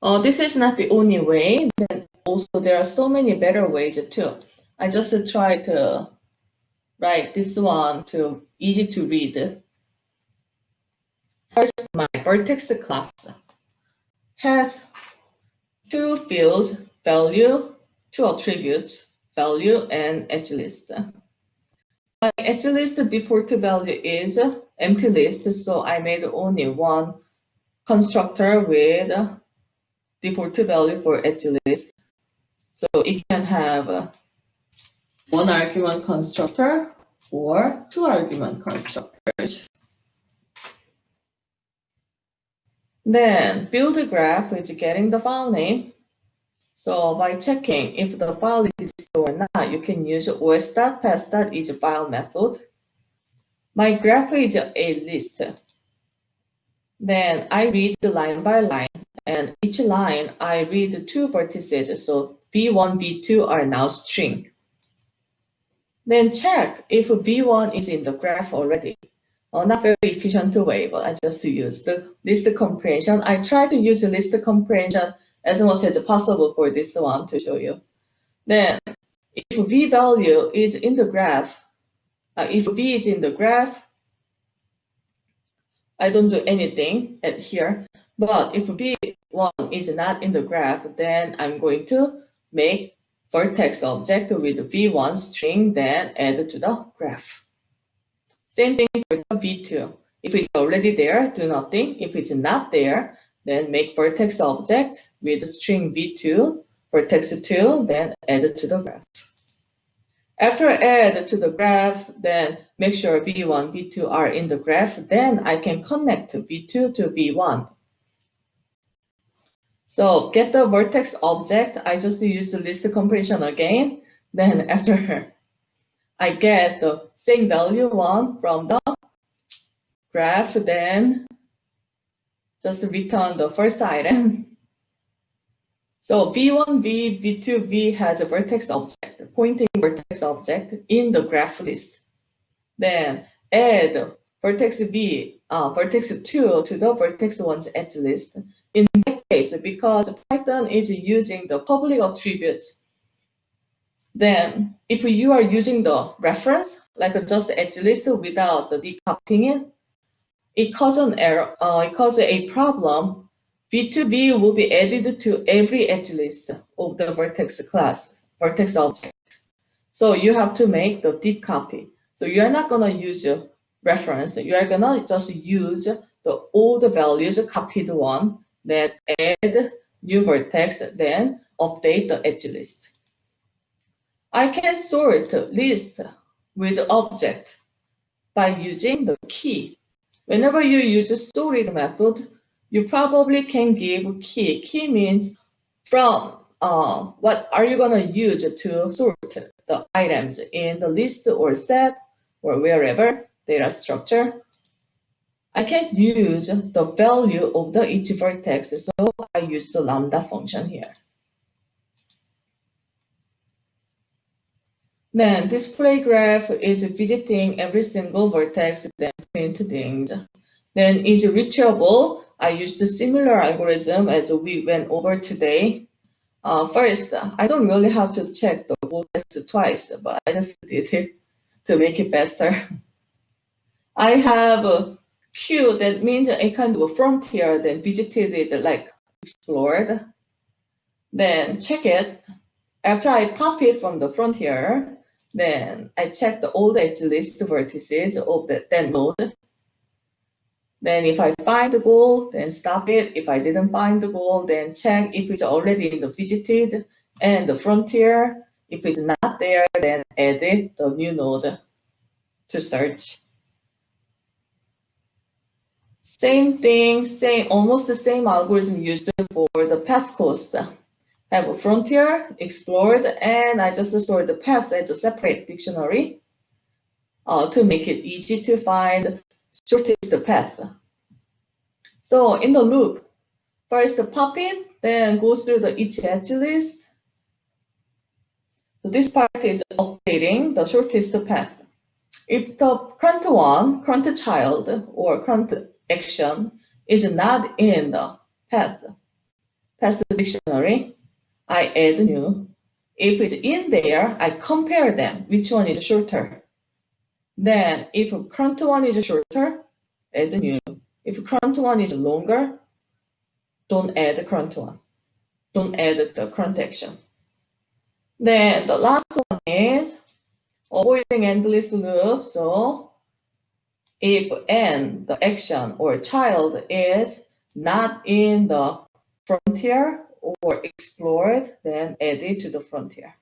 This is not the only way. Then also there are so many better ways too. I just try to write this one to easy to read. First, my vertex class has two fields, value, two attributes, value and edge list. My edge list default value is empty list, so I made only one constructor with default value for edge list. So it can have one argument constructor or two argument constructors. Then build a graph is getting the file name. So by checking if the file exists or not, you can use os.path.isFile method. My graph is a list. Then I read line by line, and each line I read two vertices. So v1, v2 are now string. Then check if v1 is in the graph already. Not very efficient way, but I just use the list comprehension. I try to use the list comprehension as much as possible for this one to show you. Then if v value is in the graph, if v is in the graph, I don't do anything at here. But if v1 is not in the graph, then I'm going to make vertex object with v1 string, then add to the graph. Same thing for the v2. If it's already there, do nothing. If it's not there, then make vertex object with string v2, vertex 2, then add to the graph. After add to the graph, then make sure v1, v2 are in the graph. Then I can connect v2 to v1. So get the vertex object. I just use the list comprehension again. Then after I get the same value one from the graph, then just return the first item. So v1, v, v2, v has a vertex object, pointing vertex object in the graph list. Then add vertex v, vertex 2 to the vertex 1's edge list. In that case, because Python is using the public attributes, then if you are using the reference, like just the edge list without the decopying it causes an error. It causes a problem. v2v will be added to every edge list of the vertex class, vertex object. So you have to make the deep copy. So you are not going to use a reference. You are going to just use the old values copied one, then add new vertex, then update the edge list. I can sort list with object by using the key. Whenever you use a sorted method, you probably can give key. Key means from what are you going to use to sort the items in the list or set or wherever data structure. I can use the value of the each vertex, so I use the lambda function here. Then display graph is visiting every single vertex, then print things. Then is reachable. I used a similar algorithm as we went over today. First, I don't really have to check the whole test twice, but I just did it to make it faster. I have a queue that means a kind of a frontier, then visited is like explored. Then check it. After I pop it from the frontier, then I check all the edge list vertices of that node. Then if I find the goal, then stop it. If I didn't find the goal, then check if it's already in the visited and the frontier. If it's not there, then edit the new node to search. Same thing, almost the same algorithm used for the path cost. Have a frontier, explored, and I just store the path as a separate dictionary to make it easy to find shortest path. So in the loop, first pop it, then goes through each edge list. So this part is updating the shortest path. If the current one, current child, or current action is not in the path, past dictionary, I add new. If it's in there, I compare them, which one is shorter. Then if current one is shorter, add new. If current one is longer, don't add the current one. Don't add the current action. Then the last one is avoiding endless loop. So if n, the action or child, is not in the frontier or explored, then add it to the frontier.